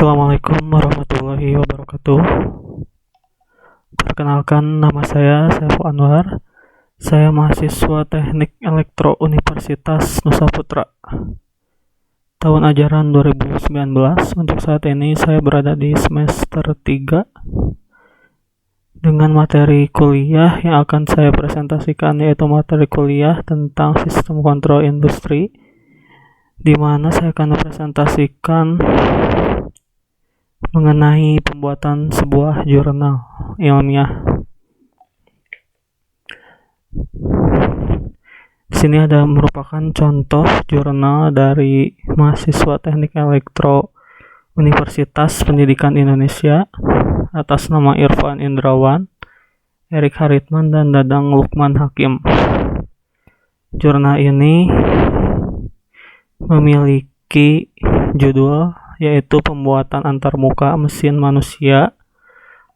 Assalamualaikum warahmatullahi wabarakatuh. Perkenalkan, nama saya Saiful Anwar. Saya mahasiswa Teknik Elektro Universitas Nusa Putra. Tahun ajaran 2019. Untuk saat ini saya berada di semester 3 dengan materi kuliah yang akan saya presentasikan, yaitu materi kuliah tentang sistem kontrol industri, di mana saya akan mempresentasikan mengenai pembuatan sebuah jurnal ilmiah. Di sini ada merupakan contoh jurnal dari mahasiswa Teknik Elektro Universitas Pendidikan Indonesia atas nama Irfan Indrawan, Erik Haritman, dan Dadang Lukman Hakim. Jurnal ini memiliki judul yaitu pembuatan antarmuka mesin manusia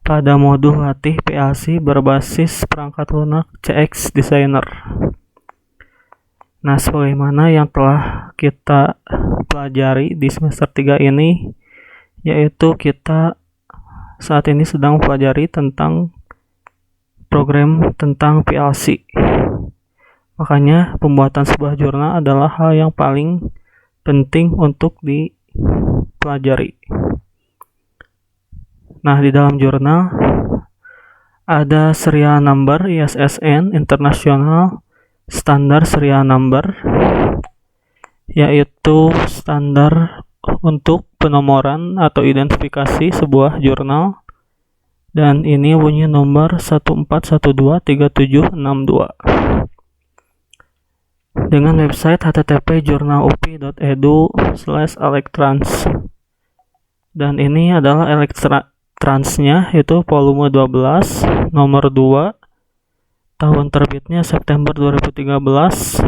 pada modul latih PLC berbasis perangkat lunak CX Designer. Nah, sebagaimana yang telah kita pelajari di semester 3 ini, yaitu kita saat ini sedang mempelajari tentang program tentang PLC. Makanya pembuatan sebuah jurnal adalah hal yang paling penting untuk dipelajari. Nah, di dalam jurnal ada serial number ISSN International Standard Serial Number, yaitu standar untuk penomoran atau identifikasi sebuah jurnal, dan ini bunyi nomor 14123762 dengan website http://journalupi.edu/electrans. Dan ini adalah Electrans-nya, yaitu volume 12 nomor 2, tahun terbitnya September 2013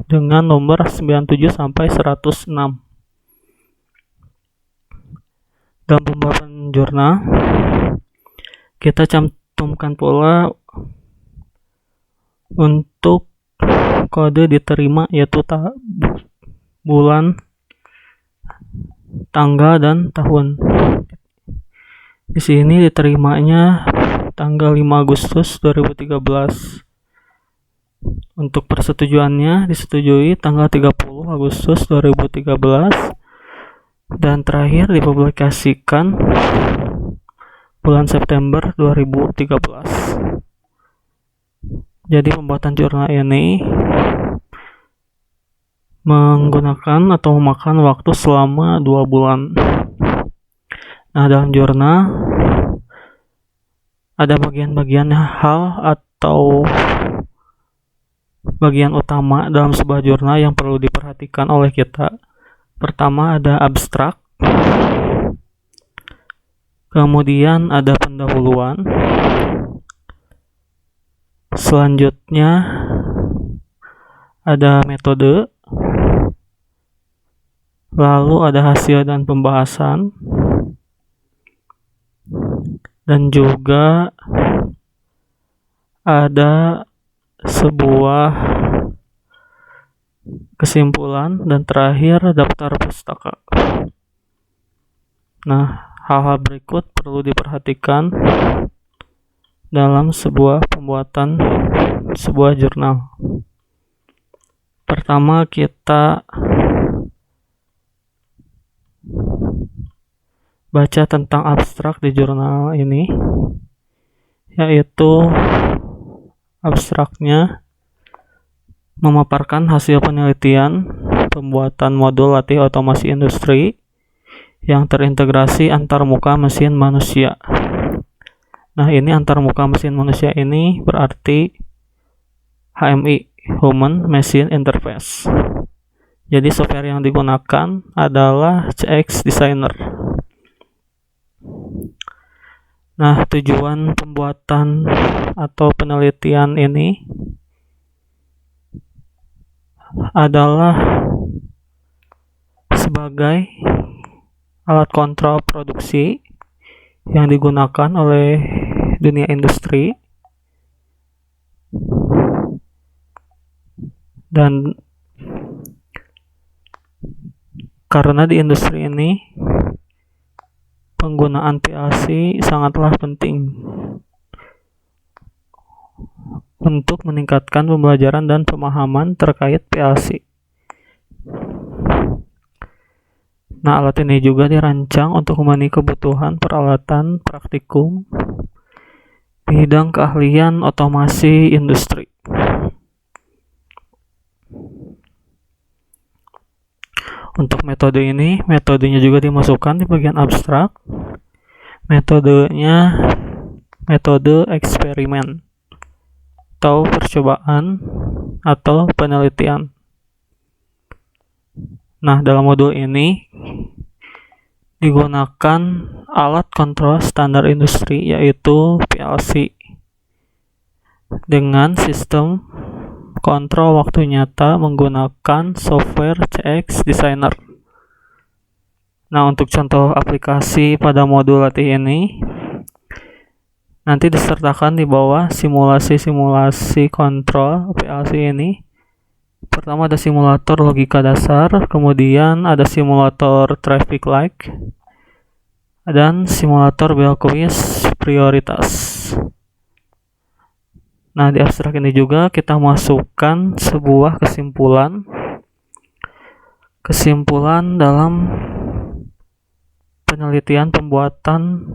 dengan nomor 97 sampai 106. Dalam pembuatan jurnal kita cantumkan pula untuk kode diterima, yaitu bulan, tanggal, dan tahun. Di sini diterimanya tanggal 5 Agustus 2013. Untuk persetujuannya disetujui tanggal 30 Agustus 2013 dan terakhir dipublikasikan bulan September 2013. Jadi pembuatan jurnal ini menggunakan atau memakan waktu selama 2 bulan. Nah, dalam jurnal ada bagian-bagian hal atau bagian utama dalam sebuah jurnal yang perlu diperhatikan oleh kita. Pertama ada abstrak, kemudian ada pendahuluan, selanjutnya ada metode, lalu ada hasil dan pembahasan, dan juga ada sebuah kesimpulan, dan terakhir daftar pustaka. Nah, hal-hal berikut perlu diperhatikan dalam sebuah pembuatan sebuah jurnal. Pertama, kita baca tentang abstrak di jurnal ini, yaitu abstraknya memaparkan hasil penelitian pembuatan modul latih otomasi industri yang terintegrasi antarmuka mesin manusia. Nah, ini antarmuka mesin manusia ini berarti HMI, Human Machine Interface. Jadi software yang digunakan adalah CX Designer. Nah, tujuan pembuatan atau penelitian ini adalah sebagai alat kontrol produksi yang digunakan oleh dunia industri, dan Karena di industri ini penggunaan PLC sangatlah penting untuk meningkatkan pembelajaran dan pemahaman terkait PLC. Nah, alat ini juga dirancang untuk memenuhi kebutuhan peralatan praktikum bidang keahlian otomasi industri. Untuk metode ini, metodenya juga dimasukkan di bagian abstrak. Metodenya metode eksperimen atau percobaan atau penelitian. Nah, dalam modul ini digunakan alat kontrol standar industri yaitu PLC dengan sistem kontrol waktu nyata menggunakan software CX Designer. Nah, untuk contoh aplikasi pada modul latih ini nanti disertakan di bawah simulasi-simulasi kontrol PLC ini. Pertama ada simulator logika dasar, kemudian ada simulator traffic light, dan simulator bell quiz prioritas. Nah, di abstrak ini juga kita masukkan sebuah kesimpulan dalam penelitian pembuatan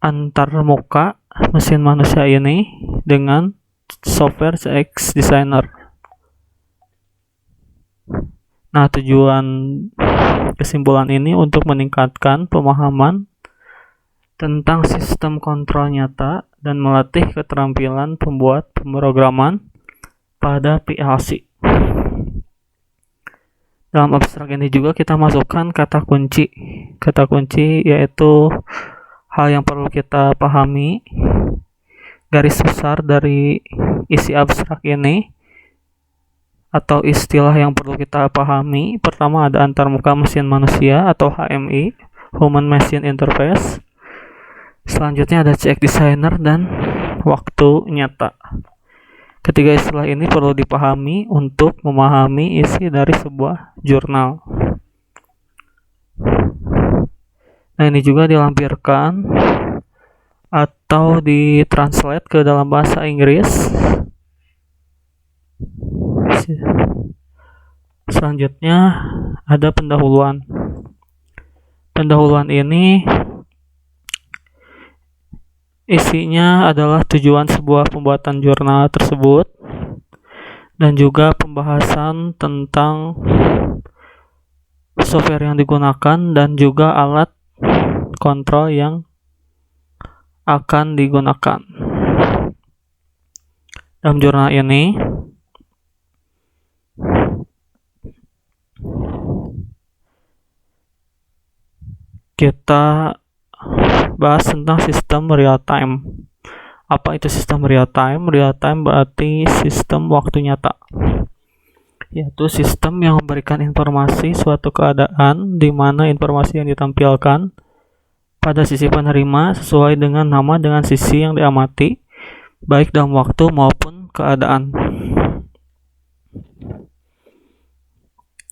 antarmuka mesin manusia ini dengan software CX Designer. Nah, tujuan kesimpulan ini untuk meningkatkan pemahaman tentang sistem kontrol nyata dan melatih keterampilan pembuat pemrograman pada PLC. Dalam abstrak ini juga kita masukkan kata kunci. Kata kunci yaitu hal yang perlu kita pahami. Garis besar dari isi abstrak ini atau istilah yang perlu kita pahami. Pertama ada antarmuka mesin manusia atau HMI, Human Machine Interface. Selanjutnya ada CX Designer dan waktu nyata. Ketiga istilah ini perlu dipahami untuk memahami isi dari sebuah jurnal. Nah, ini juga dilampirkan atau ditranslate ke dalam bahasa Inggris. Selanjutnya ada pendahuluan. Pendahuluan ini isinya adalah tujuan sebuah pembuatan jurnal tersebut dan juga pembahasan tentang software yang digunakan dan juga alat kontrol yang akan digunakan. Dalam jurnal ini kita bahas tentang sistem real time. Apa itu sistem real time? Real time berarti sistem waktu nyata, yaitu sistem yang memberikan informasi suatu keadaan di mana informasi yang ditampilkan pada sisi penerima sesuai dengan nama dengan sisi yang diamati, baik dalam waktu maupun keadaan.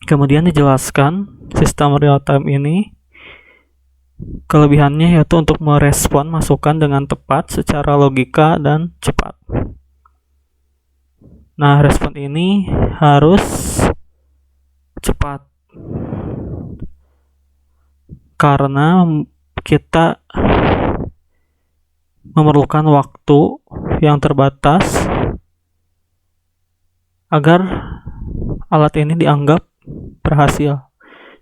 Kemudian dijelaskan sistem real time ini kelebihannya yaitu untuk merespon masukan dengan tepat secara logika dan cepat. Nah, respon ini harus cepat karena kita memerlukan waktu yang terbatas agar alat ini dianggap berhasil.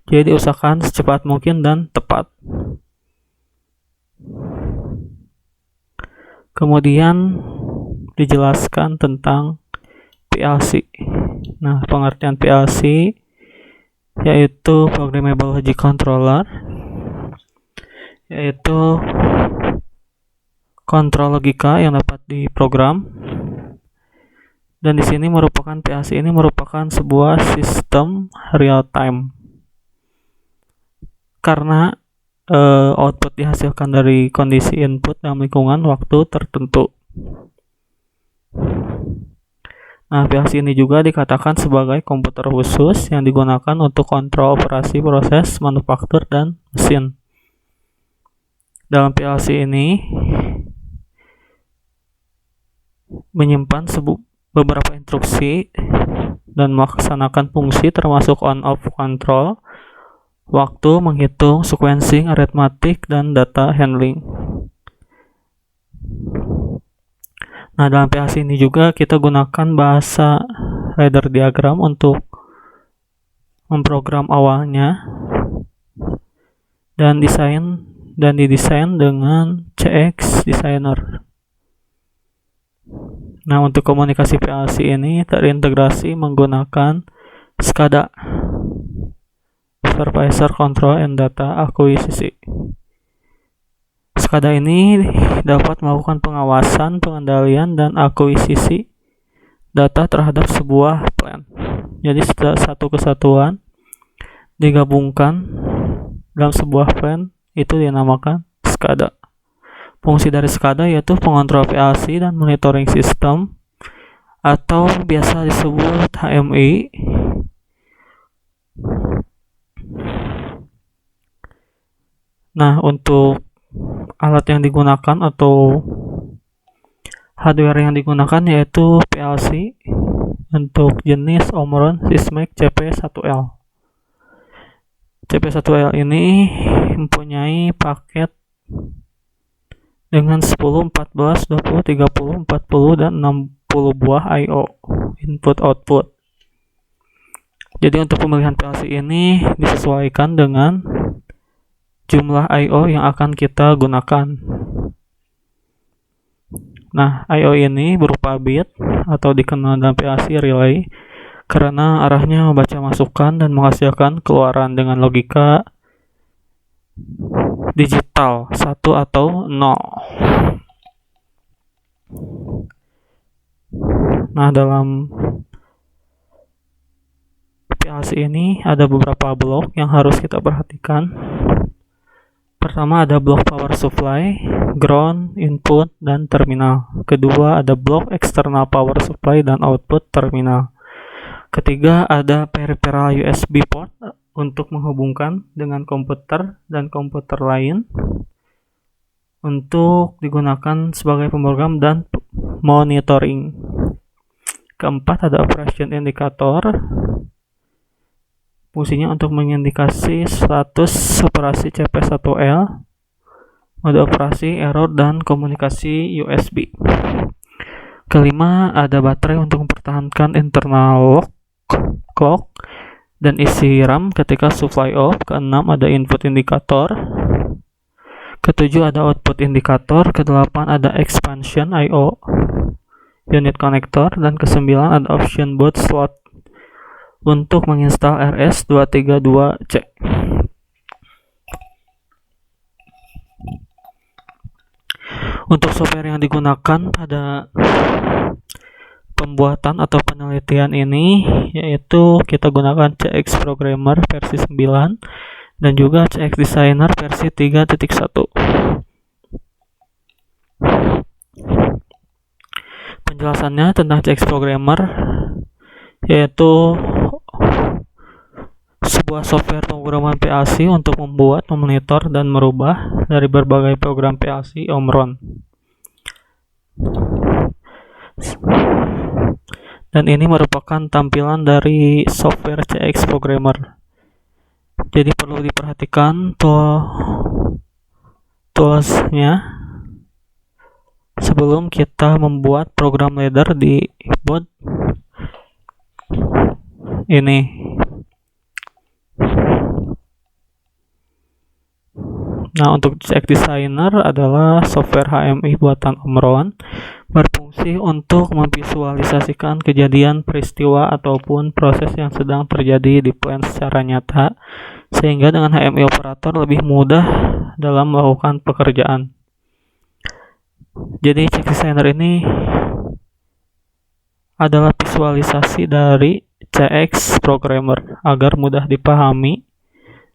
Jadi diusahakan secepat mungkin dan tepat. Kemudian dijelaskan tentang PLC. Nah, pengertian PLC yaitu Programmable Logic Controller, yaitu kontrol logika yang dapat diprogram. Dan di sini merupakan PLC ini merupakan sebuah sistem real time. Karena output dihasilkan dari kondisi input dalam lingkungan waktu tertentu. Nah, PLC ini juga dikatakan sebagai komputer khusus yang digunakan untuk kontrol operasi proses manufaktur dan mesin. Dalam PLC ini menyimpan beberapa instruksi dan melaksanakan fungsi termasuk on-off control, waktu, menghitung, sequencing, arithmetic, dan data handling. Nah, dalam PLC ini juga kita gunakan bahasa ladder diagram untuk memprogram awalnya dan didesain dengan CX Designer. Nah, untuk komunikasi PLC ini terintegrasi menggunakan SCADA, Supervisor Control and Data Acquisition. SCADA ini dapat melakukan pengawasan, pengendalian, dan akuisisi data terhadap sebuah plan. Jadi satu kesatuan digabungkan dalam sebuah plan itu dinamakan SCADA. Fungsi dari SCADA yaitu pengontrol PLC dan monitoring sistem atau biasa disebut HMI. Nah, untuk alat yang digunakan atau hardware yang digunakan yaitu PLC untuk jenis Omron Sysmex CP1L. CP1L ini mempunyai paket dengan 10, 14, 20, 30, 40, dan 60 buah I/O input-output. Jadi untuk pemilihan PLC ini disesuaikan dengan jumlah I/O yang akan kita gunakan. Nah, I/O ini berupa bit atau dikenal dalam PLC relay karena arahnya membaca masukan dan menghasilkan keluaran dengan logika digital 1 atau 0. Nah, dalam PLC ini ada beberapa blok yang harus kita perhatikan. Pertama ada blok power supply, ground, input, dan terminal. Kedua ada blok external power supply dan output terminal. Ketiga ada peripheral USB port untuk menghubungkan dengan komputer dan komputer lain untuk digunakan sebagai pemrogram dan monitoring. Keempat ada operation indicator. Fungsinya untuk mengindikasi status operasi CP1L, mode operasi, error, dan komunikasi USB. Kelima, ada baterai untuk mempertahankan internal clock dan isi RAM ketika supply off. Keenam, ada input indikator. Ketujuh, ada output indikator. Kedelapan, ada expansion I/O unit connector. Dan kesembilan, ada option boot slot untuk menginstal RS232C. Untuk software yang digunakan pada pembuatan atau penelitian ini yaitu kita gunakan CX Programmer versi 9 dan juga CX Designer versi 3.1. Penjelasannya tentang CX Programmer yaitu sebuah software pemrograman PLC untuk membuat, memonitor, dan merubah dari berbagai program PLC Omron. Dan ini merupakan tampilan dari software CX Programmer. Jadi perlu diperhatikan toolsnya sebelum kita membuat program ladder di board ini. Nah, untuk CX Designer adalah software HMI buatan Omron, berfungsi untuk memvisualisasikan kejadian, peristiwa, ataupun proses yang sedang terjadi di plan secara nyata, sehingga dengan HMI operator lebih mudah dalam melakukan pekerjaan. Jadi CX Designer ini adalah visualisasi dari CX Programmer agar mudah dipahami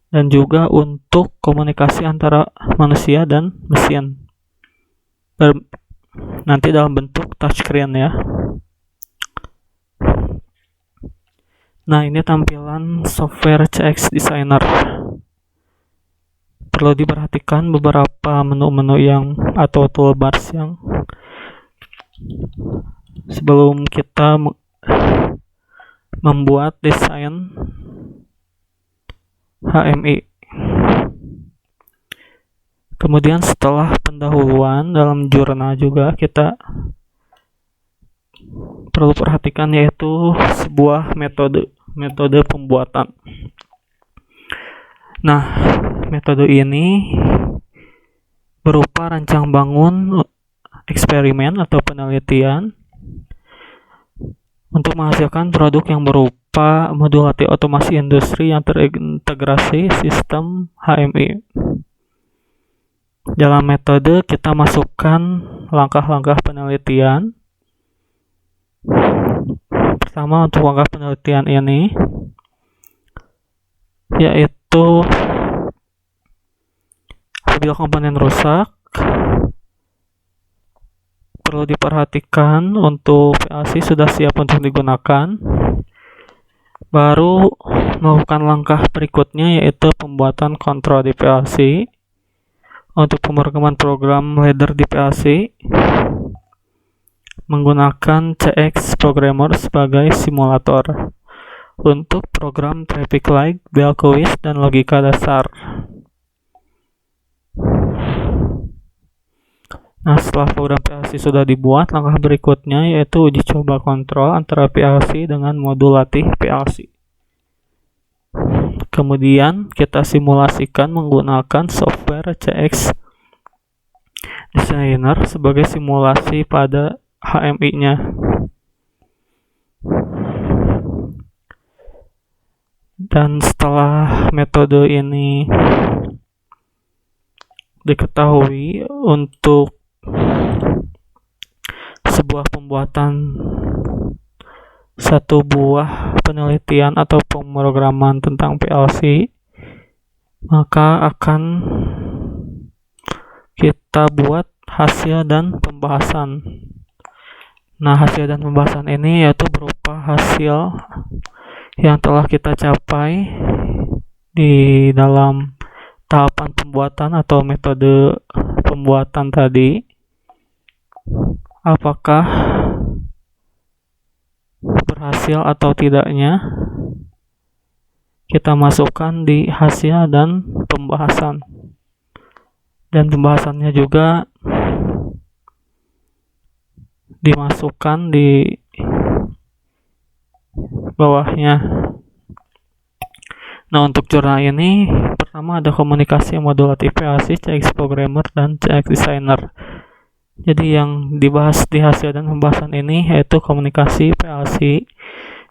dan juga untuk komunikasi antara manusia dan mesin nanti dalam bentuk touchscreen ya. Nah, ini tampilan software CX Designer. Perlu diperhatikan beberapa menu-menu yang atau toolbars yang sebelum kita membuat desain HMI. Kemudian setelah pendahuluan dalam jurnal juga kita perlu perhatikan, yaitu sebuah metode pembuatan. Nah, metode ini berupa rancang bangun eksperimen atau penelitian untuk menghasilkan produk yang berupa modul latih otomasi industri yang terintegrasi sistem HMI. Dalam metode kita masukkan langkah-langkah penelitian. Pertama, untuk langkah penelitian ini yaitu apabila komponen rusak, perlu diperhatikan untuk PLC sudah siap untuk digunakan. Baru melakukan langkah berikutnya, yaitu pembuatan kontrol di PLC. Untuk pemrograman program ladder di PLC menggunakan CX Programmer sebagai simulator untuk program traffic light, bell quiz, dan logika dasar. Nah, setelah program PLC sudah dibuat, langkah berikutnya yaitu uji coba kontrol antara PLC dengan modul latih PLC. Kemudian kita simulasikan menggunakan software CX Designer sebagai simulasi pada HMI-nya. Dan setelah metode ini diketahui untuk sebuah pembuatan satu buah penelitian atau pemrograman tentang PLC, maka akan kita buat hasil dan pembahasan. Nah, hasil dan pembahasan ini yaitu berupa hasil yang telah kita capai di dalam tahapan pembuatan atau metode pembuatan tadi. Apakah berhasil atau tidaknya kita masukkan di hasil dan pembahasan. Dan pembahasannya juga dimasukkan di bawahnya. Nah, untuk jurnal ini pertama ada komunikasi modulatif PLC, CX Programmer, dan CX Designer. Jadi yang dibahas di hasil dan pembahasan ini yaitu komunikasi PLC,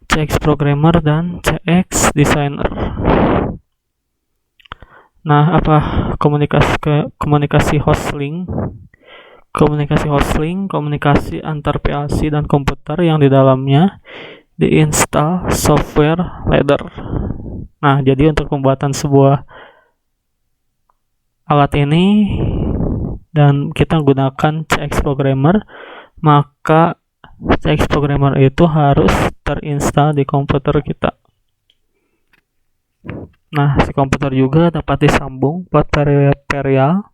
CX Programmer, dan CX Designer. Nah, apa komunikasi host link? Komunikasi antar PLC dan komputer yang di dalamnya diinstal software ladder. Nah, jadi untuk pembuatan sebuah alat ini dan kita gunakan CX Programmer, maka CX Programmer itu harus terinstall di komputer kita. Nah, si komputer juga dapat disambung port serial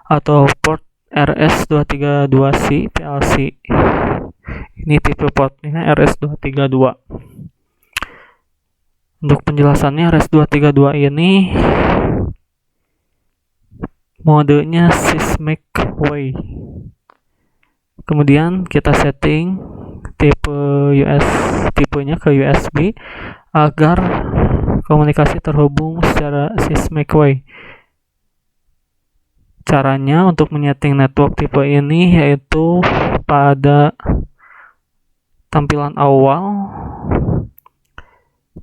atau port RS232C PLC. Ini tipe portnya RS232. Untuk penjelasannya, RS232 ini modenya Seismic Way. Kemudian kita setting tipenya ke USB agar komunikasi terhubung secara Seismic Way. Caranya untuk menyeting network tipe ini yaitu pada tampilan awal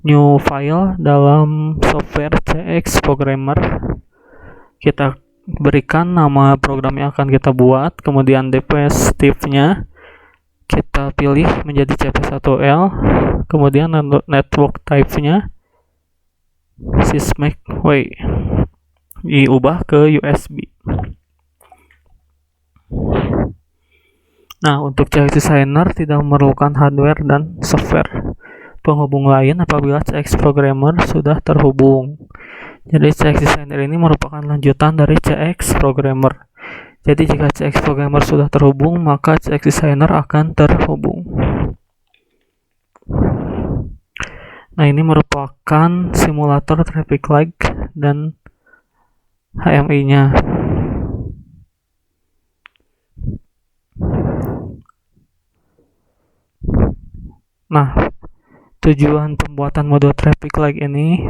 new file dalam software CX Programmer, kita berikan nama program yang akan kita buat, kemudian DPS type-nya kita pilih menjadi CP1L, kemudian network type-nya Seismic Way diubah ke USB. Nah, untuk CX Designer tidak memerlukan hardware dan software. penghubung lain apabila CX Programmer sudah terhubung. Jadi CX Designer ini merupakan lanjutan dari CX Programmer. Jadi jika CX Programmer sudah terhubung, maka CX Designer akan terhubung. Nah, ini merupakan simulator traffic light dan HMI-nya. Nah, tujuan pembuatan modul traffic light ini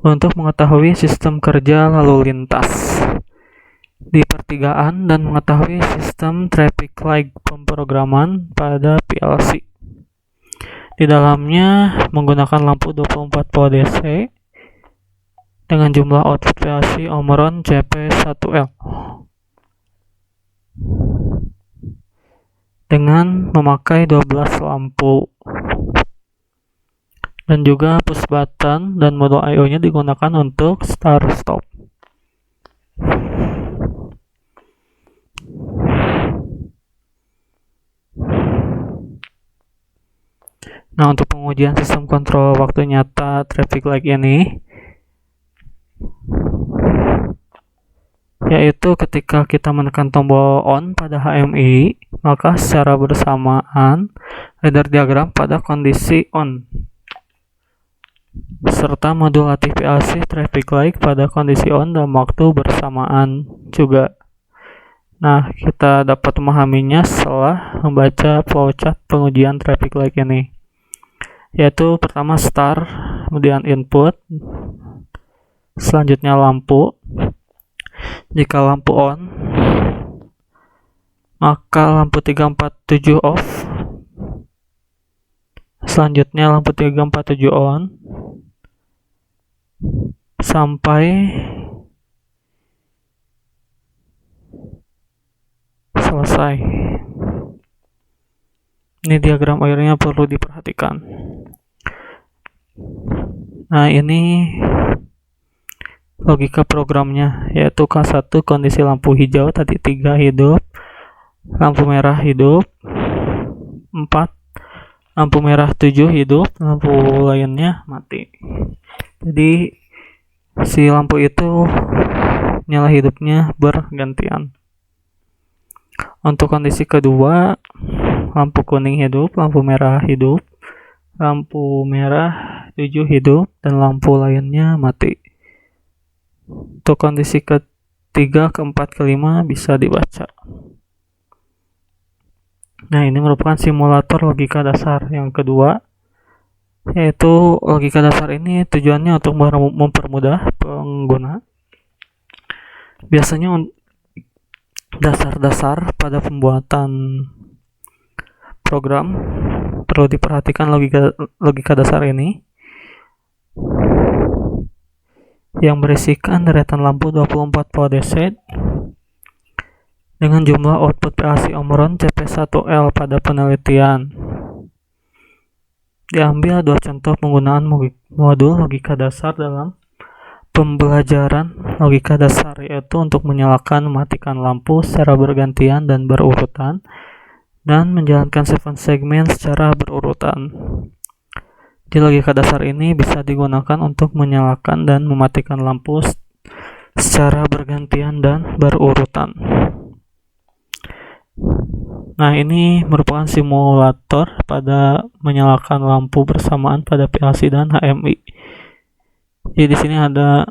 untuk mengetahui sistem kerja lalu lintas di pertigaan dan mengetahui sistem traffic light pemrograman pada PLC. Di dalamnya menggunakan lampu 24 volt DC dengan jumlah output PLC Omron CP1L dengan memakai 12 lampu, dan juga push button, dan modul I/O-nya digunakan untuk start stop. Nah, untuk pengujian sistem kontrol waktu nyata traffic light ini, yaitu ketika kita menekan tombol on pada HMI, maka secara bersamaan ladder diagram pada kondisi on, beserta modul latih PLC traffic light pada kondisi on dalam waktu bersamaan juga. Nah, kita dapat memahaminya setelah membaca flowchart pengujian traffic light ini, yaitu pertama start, kemudian input, selanjutnya lampu. Jika lampu on, maka lampu 347 off, selanjutnya lampu 347 on, sampai selesai. Ini diagram akhirnya perlu diperhatikan. Nah, ini logika programnya, yaitu K1 kondisi lampu hijau tadi 3 hidup, lampu merah hidup 4, lampu merah 7 hidup, lampu lainnya mati. Jadi si lampu itu nyala hidupnya bergantian. Untuk kondisi kedua, lampu kuning hidup, lampu merah hidup, lampu merah 7 hidup, dan lampu lainnya mati. Untuk kondisi ketiga, keempat, kelima bisa dibaca. Nah, ini merupakan simulator logika dasar yang kedua, yaitu logika dasar ini tujuannya untuk mempermudah pengguna. Biasanya dasar-dasar pada pembuatan program perlu diperhatikan logika dasar ini, yang berisikan deretan lampu 24 volt DC dengan jumlah output PLC Omron CP1L pada penelitian. Diambil dua contoh penggunaan modul logika dasar dalam pembelajaran logika dasar, yaitu untuk menyalakan mematikan lampu secara bergantian dan berurutan, dan menjalankan 7 segmen secara berurutan. Di logika dasar ini bisa digunakan untuk menyalakan dan mematikan lampu secara bergantian dan berurutan. Nah, ini merupakan simulator pada menyalakan lampu bersamaan pada PLC dan HMI. Jadi di sini ada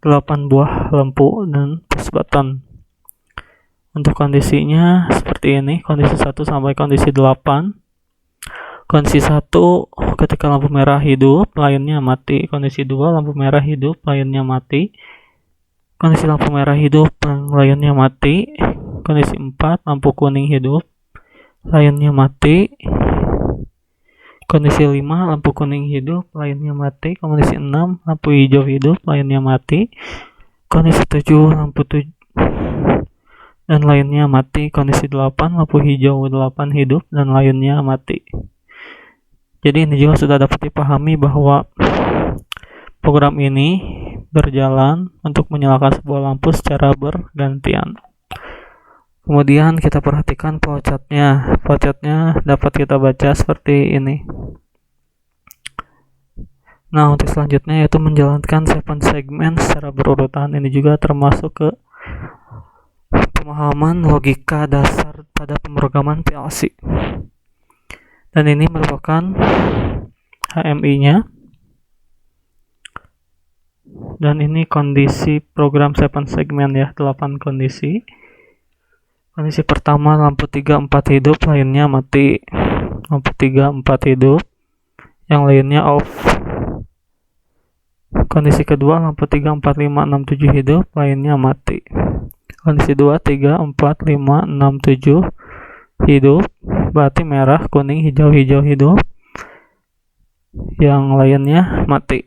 8 buah lampu dan push button. Untuk kondisinya seperti ini, kondisi 1 sampai kondisi 8. Kondisi 1 ketika lampu merah hidup, lainnya mati. Kondisi 2 lampu merah hidup, lainnya mati. Kondisi lampu merah hidup, lainnya mati. Kondisi 4 lampu kuning hidup, lainnya mati. Kondisi 5 lampu kuning hidup, lainnya mati. Kondisi 6 lampu hijau hidup, lainnya mati. Kondisi 7 lampu dan lainnya mati. Kondisi 8 lampu hijau 8 hidup dan lainnya mati. Jadi ini juga sudah dapat dipahami bahwa program ini berjalan untuk menyalakan sebuah lampu secara bergantian. Kemudian kita perhatikan flowchart-nya. Flowchart-nya dapat kita baca seperti ini. Nah, untuk selanjutnya yaitu menjalankan 7 segmen secara berurutan. Ini juga termasuk ke pemahaman logika dasar pada pemrograman PLC. Dan ini merupakan HMI-nya. Dan ini kondisi program 7 segmen ya, 8 kondisi. Kondisi pertama, lampu 3 4 hidup, lainnya mati. Lampu 3 4 hidup, yang lainnya off. Kondisi kedua, lampu 3 4 5 6 7 hidup, lainnya mati. Kondisi 2 3 4 5 6 7 hidup, berarti merah, kuning, hijau, hijau hidup, yang lainnya mati.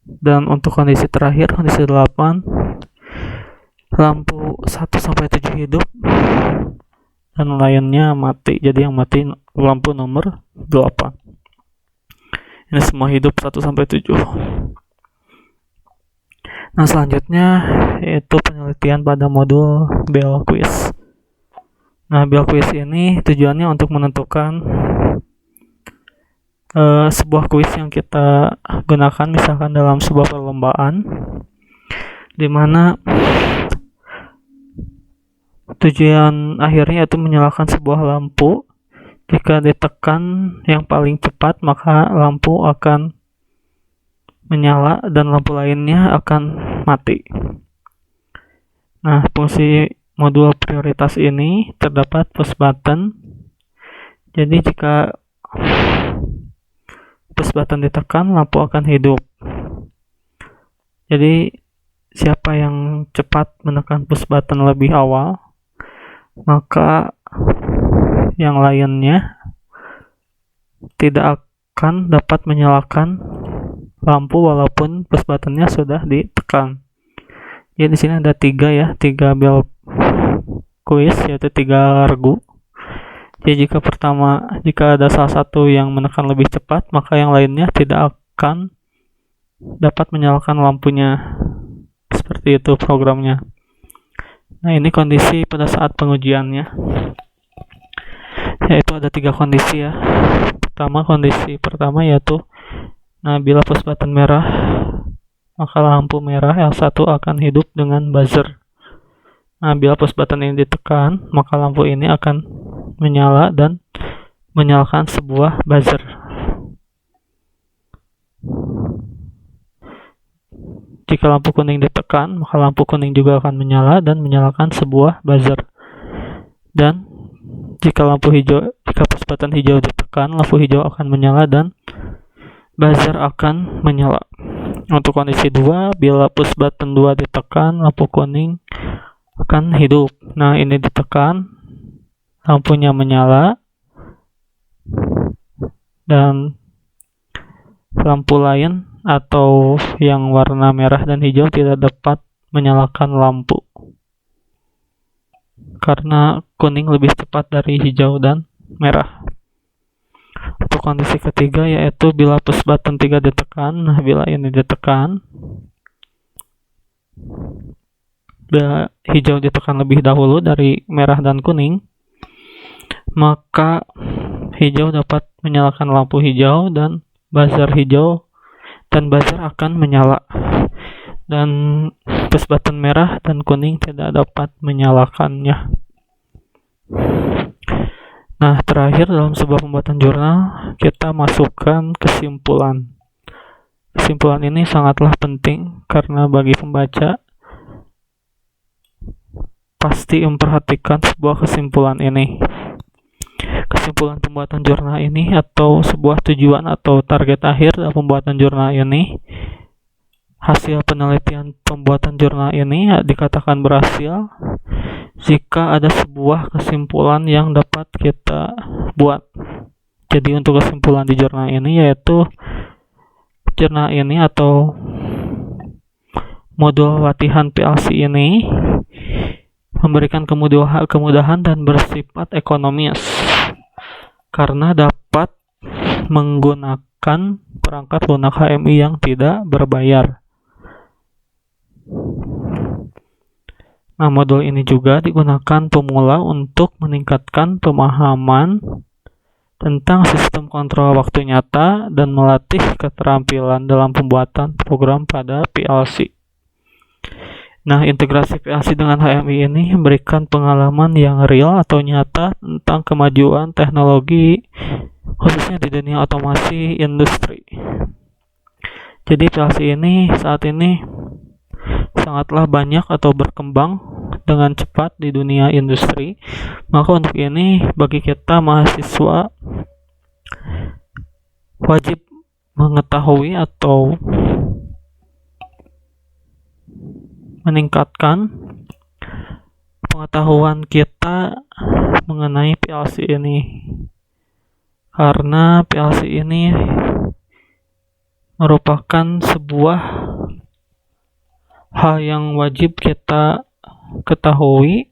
Dan untuk kondisi terakhir, kondisi 8, lampu 1 sampai 7 hidup dan lainnya mati. Jadi yang mati lampu nomor 8. Ini semua hidup 1 sampai 7. Nah, selanjutnya yaitu penelitian pada modul Bell Quiz. Nah, Bell Quiz ini tujuannya untuk menentukan sebuah kuis yang kita gunakan misalkan dalam sebuah perlombaan, di mana tujuan akhirnya itu menyalakan sebuah lampu. Jika ditekan yang paling cepat, maka lampu akan menyala dan lampu lainnya akan mati. Nah, fungsi modul prioritas ini terdapat push button. Jadi jika push button ditekan, lampu akan hidup. Jadi siapa yang cepat menekan push button lebih awal, maka yang lainnya tidak akan dapat menyalakan lampu walaupun push buttonnya sudah ditekan. Jadi di sini ada 3 bell quiz, yaitu 3 regu. Jadi jika ada salah satu yang menekan lebih cepat, maka yang lainnya tidak akan dapat menyalakan lampunya. Seperti itu programnya. Nah, ini kondisi pada saat pengujiannya. Yaitu ada 3 kondisi ya. Kondisi pertama yaitu bila push button merah, maka lampu merah L1 akan hidup dengan buzzer. Nah, bila push button ini ditekan, maka lampu ini akan menyala dan menyalakan sebuah buzzer. Jika lampu kuning ditekan, maka lampu kuning juga akan menyala dan menyalakan sebuah buzzer. Dan jika push button hijau ditekan, lampu hijau akan menyala dan buzzer akan menyala. Untuk kondisi 2, bila push button 2 ditekan, lampu kuning akan hidup. Nah, ini ditekan, lampunya menyala dan lampu lain atau yang warna merah dan hijau tidak dapat menyalakan lampu karena kuning lebih cepat dari hijau dan merah. Untuk kondisi ketiga yaitu bila push button 3 ditekan. Nah, bila ini ditekan, bila hijau ditekan lebih dahulu dari merah dan kuning, maka hijau dapat menyalakan lampu hijau dan buzzer hijau, dan buzzer akan menyala, dan push button merah dan kuning tidak dapat menyalakannya. Nah, terakhir dalam sebuah pembuatan jurnal kita masukkan kesimpulan. Kesimpulan ini sangatlah penting karena bagi pembaca pasti memperhatikan sebuah kesimpulan ini. Kesimpulan pembuatan jurnal ini atau sebuah tujuan atau target akhir dalam pembuatan jurnal ini, hasil penelitian pembuatan jurnal ini dikatakan berhasil jika ada sebuah kesimpulan yang dapat kita buat. Jadi untuk kesimpulan di jurnal ini yaitu jurnal ini atau modul latihan PLC ini memberikan kemudahan dan bersifat ekonomis karena dapat menggunakan perangkat lunak HMI yang tidak berbayar. Nah, modul ini juga digunakan pemula untuk meningkatkan pemahaman tentang sistem kontrol waktu nyata dan melatih keterampilan dalam pembuatan program pada PLC. Nah, integrasi PLC dengan HMI ini memberikan pengalaman yang real atau nyata tentang kemajuan teknologi, khususnya di dunia otomasi industri. Jadi PLC ini saat ini sangatlah banyak atau berkembang dengan cepat di dunia industri. Maka untuk ini bagi kita mahasiswa wajib mengetahui atau meningkatkan pengetahuan kita mengenai PLC ini, karena PLC ini merupakan sebuah hal yang wajib kita ketahui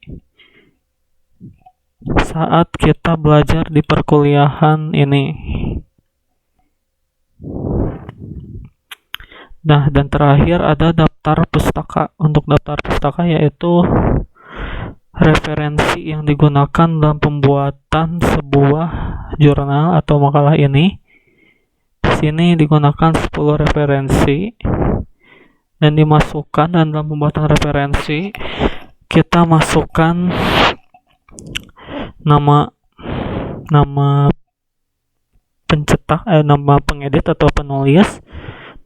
saat kita belajar di perkuliahan ini. Nah, dan terakhir ada daftar pustaka. Untuk daftar pustaka yaitu referensi yang digunakan dalam pembuatan sebuah jurnal atau makalah ini. Di sini digunakan 10 referensi dan dimasukkan, dan dalam pembuatan referensi kita masukkan nama pencetak, nama pengedit atau penulis,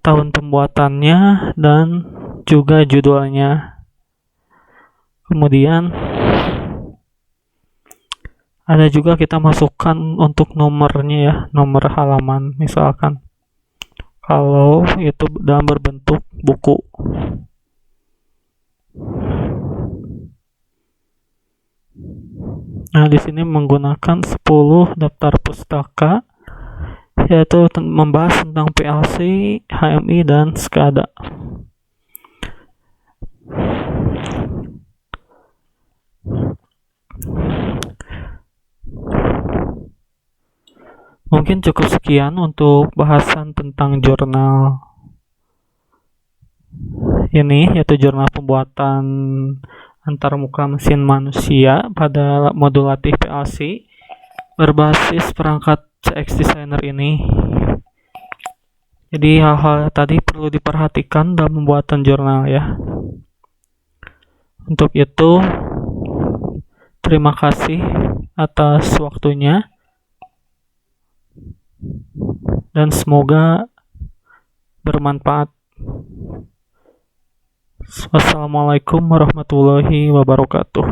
tahun pembuatannya, dan juga judulnya. Kemudian ada juga kita masukkan untuk nomornya ya, nomor halaman misalkan, kalau itu dalam berbentuk buku. Nah, di sini menggunakan 10 daftar pustaka, yaitu membahas tentang PLC, HMI, dan SCADA. Mungkin cukup sekian untuk bahasan tentang jurnal ini, yaitu jurnal pembuatan antarmuka mesin manusia pada modul latih PLC berbasis perangkat CX Designer ini. Jadi hal-hal tadi perlu diperhatikan dalam pembuatan jurnal ya. Untuk itu, terima kasih atas waktunya dan semoga bermanfaat. Wassalamualaikum warahmatullahi wabarakatuh.